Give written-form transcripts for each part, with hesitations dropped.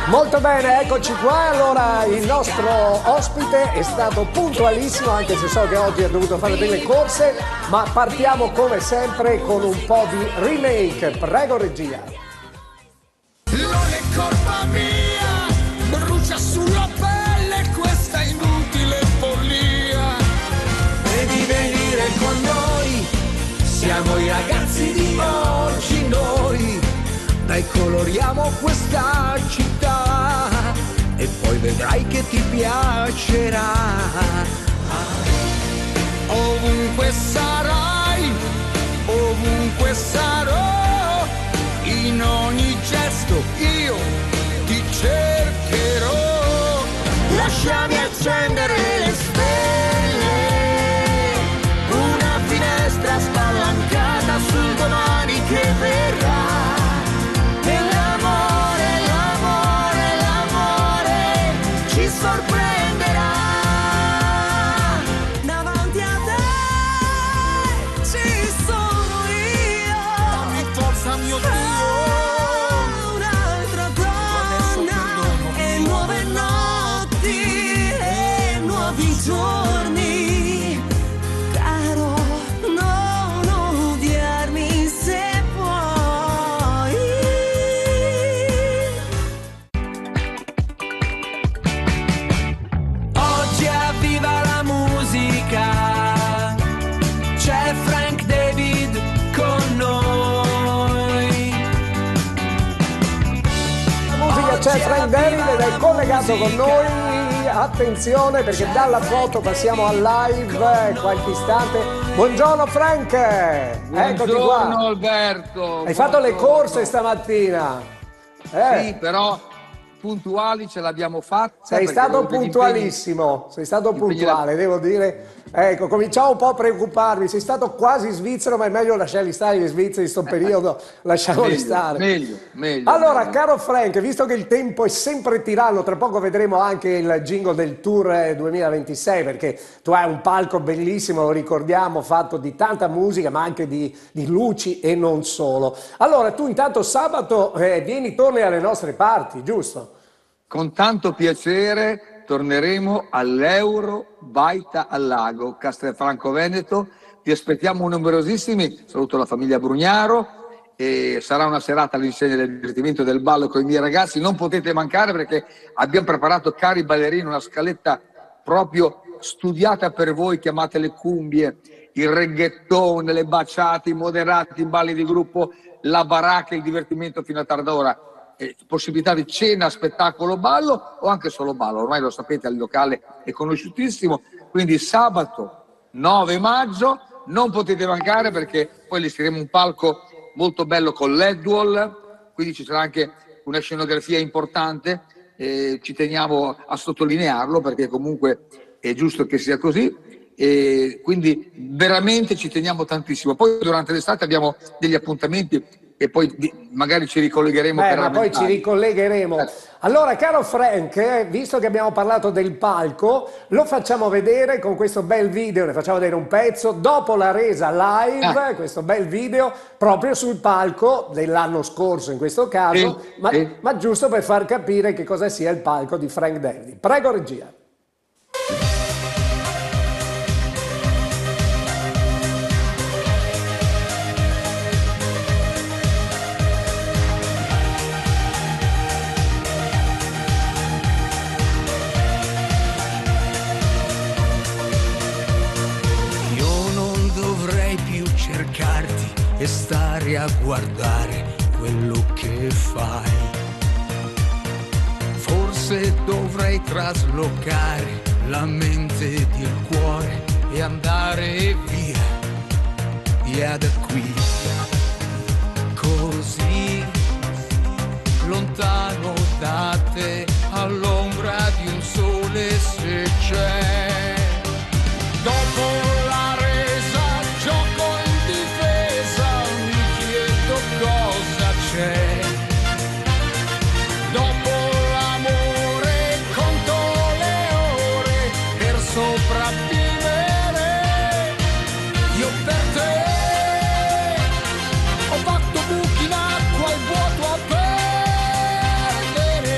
Molto bene, eccoci qua. Allora, il nostro ospite è stato puntualissimo, anche se so che oggi ha dovuto fare delle corse, ma partiamo come sempre con un po' di remake. Prego, regia. Non è colpa mia, brucia sulla pelle questa inutile follia. Devi venire con noi, siamo i ragazzi di oggi noi. Dai, coloriamo questa città e poi vedrai che ti piacerà. Ovunque sarai, ovunque sarò, in ogni gesto io ti cercherò. Lasciami accendere le stelle, una finestra spalancata sul domani che verrà. Sorprenderà. Davanti a te ci sono io. Dammi forza, mio Dio. Un'altra donna e nuove notti e nuovi giorni. Caro, non odiarmi se puoi. Viva la musica, c'è Frank David con noi. La musica c'è Frank David ed è collegato con noi. Attenzione perché dalla foto passiamo al live qualche istante. Buongiorno Frank, eccoti qua. Buongiorno Alberto. Hai fatto le corse stamattina? Sì, però puntuali ce l'abbiamo fatta. Sei stato puntualissimo, sei stato puntuale, devo dire. Ecco, cominciamo un po' a preoccuparmi. Sei stato quasi svizzero, ma è meglio lasciarli stare gli svizzeri in sto periodo, lasciamoli stare. Meglio. Allora, caro Frank, visto che il tempo è sempre tiranno, tra poco vedremo anche il jingle del Tour 2026, perché tu hai un palco bellissimo, lo ricordiamo, fatto di tanta musica, ma anche di luci e non solo. Allora, tu intanto sabato torni alle nostre parti, giusto? Con tanto piacere torneremo all'Euro Baita al Lago, Castelfranco Veneto. Ti aspettiamo numerosissimi. Saluto la famiglia Brugnaro e sarà una serata all'insegna del divertimento del ballo con i miei ragazzi. Non potete mancare perché abbiamo preparato, cari ballerini, una scaletta proprio studiata per voi. Chiamate le cumbie, il reggaeton, le baciate, i moderati, i balli di gruppo, la baracca, il divertimento fino a tarda ora. Possibilità di cena, spettacolo, ballo o anche solo ballo, ormai lo sapete, il locale è conosciutissimo, quindi sabato 9 maggio non potete mancare perché poi allestiremo un palco molto bello con LED wall, quindi ci sarà anche una scenografia importante, ci teniamo a sottolinearlo perché comunque è giusto che sia così. E quindi veramente ci teniamo tantissimo. Poi durante l'estate abbiamo degli appuntamenti e poi magari ci ricollegheremo ma poi ci ricollegheremo. Allora, caro Frank, visto che abbiamo parlato del palco, lo facciamo vedere con questo bel video, ne facciamo vedere un pezzo dopo la resa live, questo bel video proprio sul palco dell'anno scorso in questo caso, ma giusto per far capire che cosa sia il palco di Frank David. Prego regia. E stare a guardare quello che fai. Forse dovrei traslocare la mente ed il cuore e andare via da qui. Così lontano da te, all'ombra di un sole se c'è. Dopo la resa gioco in difesa, mi chiedo cosa c'è. Dopo l'amore conto le ore per sopravvivere. Io per te ho fatto buchi in acqua e vuoto a perdere.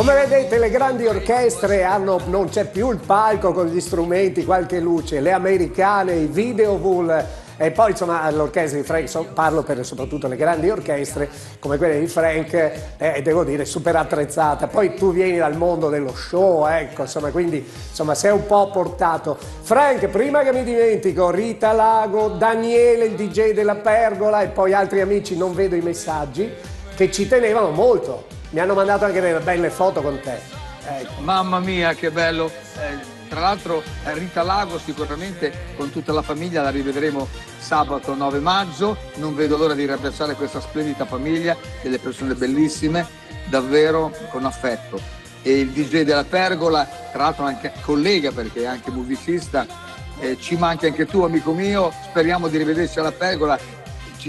Come vedete le grandi orchestre non c'è più il palco con gli strumenti, qualche luce, le americane, i videovool e poi insomma l'orchestra di Frank, parlo per soprattutto le grandi orchestre come quelle di Frank, devo dire super attrezzata. Poi tu vieni dal mondo dello show, ecco, insomma, quindi insomma sei un po' portato. Frank, prima che mi dimentico, Rita Lago, Daniele il DJ della Pergola e poi altri amici, non vedo i messaggi, che ci tenevano molto. Mi hanno mandato anche delle belle foto con te. Ecco. Mamma mia, che bello! Tra l'altro Rita Lago sicuramente con tutta la famiglia la rivedremo sabato 9 maggio. Non vedo l'ora di riabbracciare questa splendida famiglia, delle persone bellissime, davvero con affetto. E il DJ della Pergola, tra l'altro anche collega perché è anche musicista, ci manchi anche tu, amico mio. Speriamo di rivederci alla Pergola.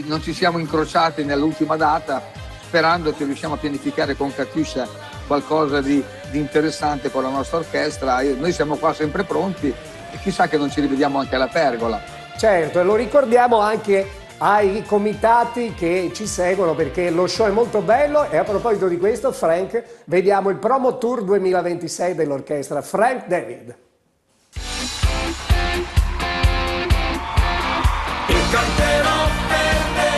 Non ci siamo incrociati nell'ultima data, sperando che riusciamo a pianificare con Katiuscia qualcosa di interessante con la nostra orchestra. Noi siamo qua sempre pronti e chissà che non ci rivediamo anche alla Pergola. Certo, e lo ricordiamo anche ai comitati che ci seguono perché lo show è molto bello. E a proposito di questo, Frank, vediamo il promo tour 2026 dell'orchestra Frank David. E canterò per te,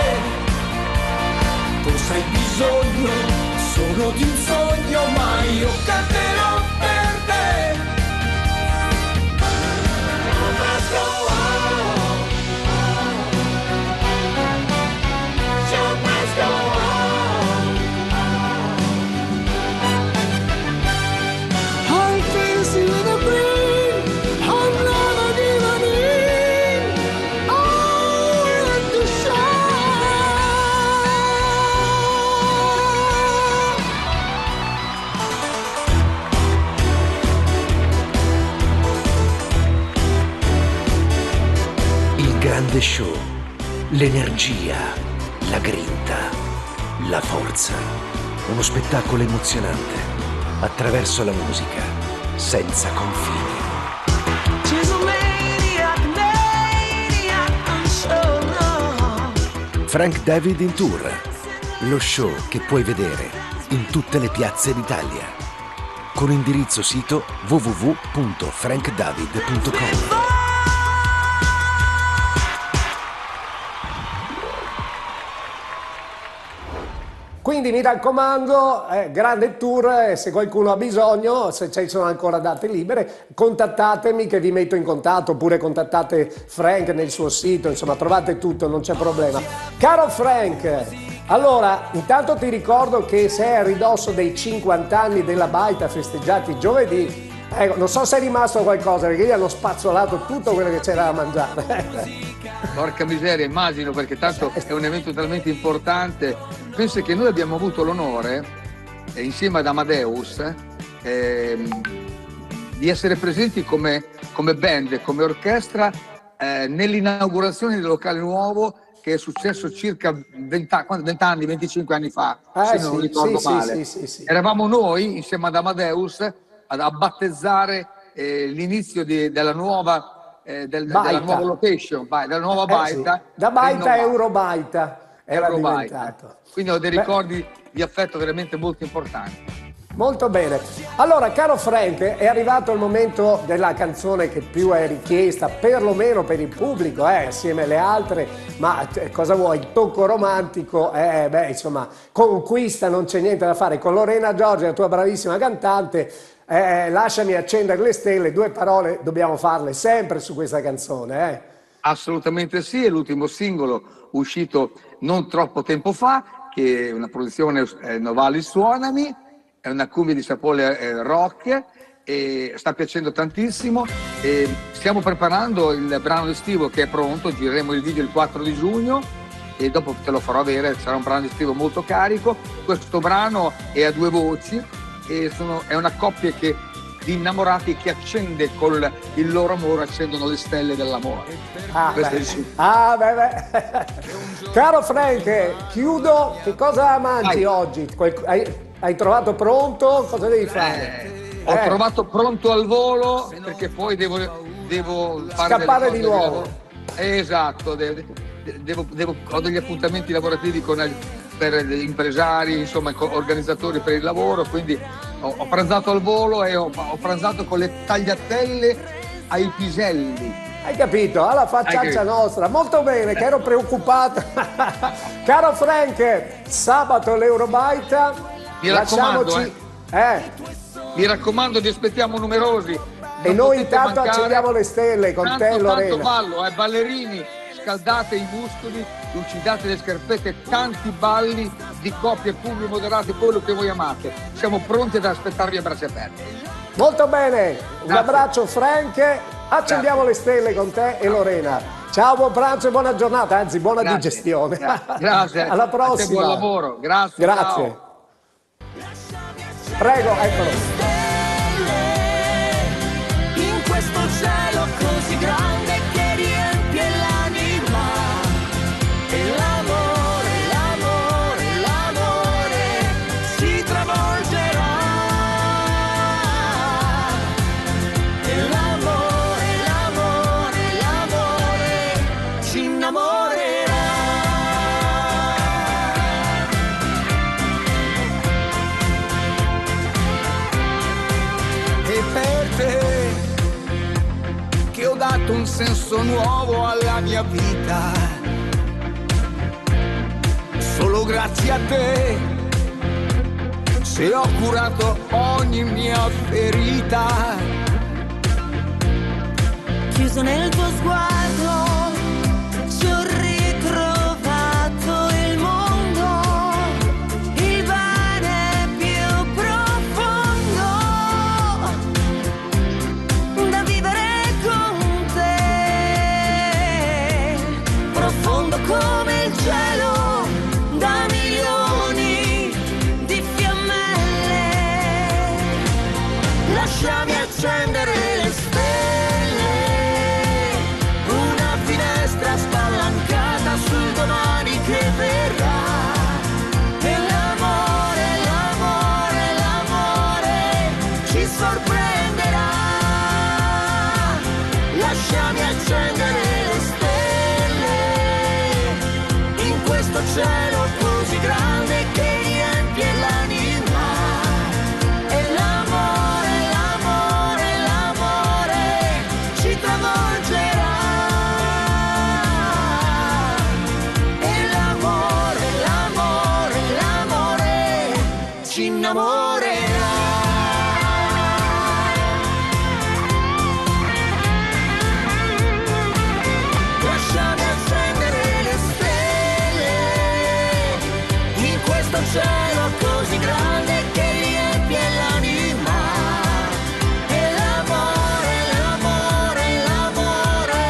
cosa hai bisogno? Sono di un sogno, ma io canterò per te. Must go on. Show must go on. I can see the breeze, I'm never giving in. I want to shine. Il grande show, l'energia, la grinta, la forza. Uno spettacolo emozionante, attraverso la musica, senza confini. She's a maniac, I'm so low. Frank David in tour, lo show che puoi vedere in tutte le piazze d'Italia. Con indirizzo sito www.frankdavid.com. Quindi mi raccomando, grande tour, se qualcuno ha bisogno, se ci sono ancora date libere, contattatemi che vi metto in contatto, oppure contattate Frank nel suo sito, insomma trovate tutto, non c'è problema. Caro Frank, allora intanto ti ricordo che sei a ridosso dei 50 anni della Baita festeggiati giovedì. Ecco, non so se è rimasto qualcosa perché gli hanno spazzolato tutto quello che c'era da mangiare. Porca miseria, immagino, perché tanto è un evento talmente importante. Penso che noi abbiamo avuto l'onore, insieme ad Amadeus, di essere presenti come band, come orchestra, nell'inaugurazione del locale nuovo che è successo circa 20 25 anni fa, se non ricordo male. Sì. Eravamo noi, insieme ad Amadeus, a battezzare l'inizio della nuova della nuova location, della nuova Baita. Sì. Da Baita a Eurobaita era diventato. Quindi ho dei ricordi di affetto veramente molto importanti. Molto bene. Allora, caro Frank, è arrivato il momento della canzone che più è richiesta, perlomeno per il pubblico, assieme alle altre, ma cosa vuoi? Il tocco romantico, insomma, conquista, non c'è niente da fare. Con Lorena Giorgi, la tua bravissima cantante, lasciami accendere le stelle, 2 parole dobbiamo farle sempre su questa canzone. Assolutamente sì, è l'ultimo singolo uscito non troppo tempo fa, che è una produzione Novali Suonami, è una cumbia di sapore rock e sta piacendo tantissimo. E stiamo preparando il brano estivo che è pronto, gireremo il video il 4 di giugno e dopo te lo farò avere, sarà un brano estivo molto carico. Questo brano è a 2 voci e è una coppia di innamorati che accende con il loro amore, accendono le stelle dell'amore. Caro Frank, chiudo, che cosa mangi oggi? Hai trovato pronto? Cosa devi fare? Ho trovato pronto al volo perché poi devo fare scappare di nuovo. Esatto, ho degli appuntamenti lavorativi con per gli impresari, insomma, organizzatori per il lavoro, quindi ho pranzato al volo e ho pranzato con le tagliatelle ai piselli. Hai capito? Alla facciaccia nostra. Molto bene, che ero preoccupato. Caro Frank, sabato l'Eurobaita. Mi raccomando, mi raccomando, vi aspettiamo numerosi. E noi intanto accendiamo le stelle con te, Lorena. Tanto ballo, ballerini, scaldate i muscoli, lucidate le scarpette, tanti balli di coppie, pugni moderati, quello che voi amate. Siamo pronti ad aspettarvi a braccia aperte. Molto bene, un abbraccio Frank, accendiamo le stelle con te e Lorena. Ciao, buon pranzo e buona giornata, anzi buona digestione. Grazie. Alla prossima. Buon lavoro, grazie. Grazie. Ciao. Prego, eccolo. In questo cielo così grande che riempie l'anima, e l'amore, l'amore, l'amore ci travolgerà, e l'amore, l'amore, l'amore ci innamorerà. E per te che ho dato un senso nuovo alla mia vita, solo grazie a te, se ho curato ogni mia ferita. Chiuso nel tuo sguardo, ci ho ritrovato il mondo, il bene più profondo da vivere con te, profondo come il cielo, da milioni di fiammelle. Lasciami accendere le stelle, una finestra spalancata sul domani che verrà. E l'amore, l'amore, l'amore ci sorprenderà. Lasciami accendere le stelle in questo cielo così grande che riempie l'anima. E l'amore, l'amore, l'amore ci travolgerà. E l'amore, l'amore, l'amore ci innamorerà. Lasciami accendere le stelle in questo cielo così grande che riempie l'anima. E l'amore, l'amore, l'amore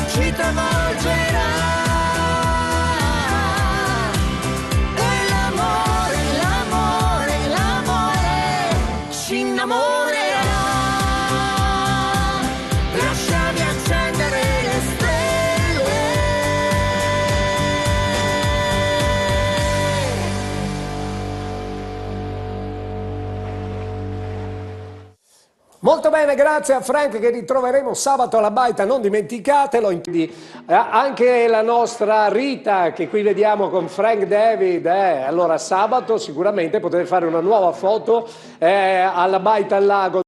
ci travolgerà. E l'amore, l'amore, l'amore ci innamorerà. Lasciami accendere le stelle. Molto bene, grazie a Frank che ritroveremo sabato alla Baita, non dimenticatelo. Anche la nostra Rita che qui vediamo con Frank David, allora sabato sicuramente potete fare una nuova foto alla Baita al lago.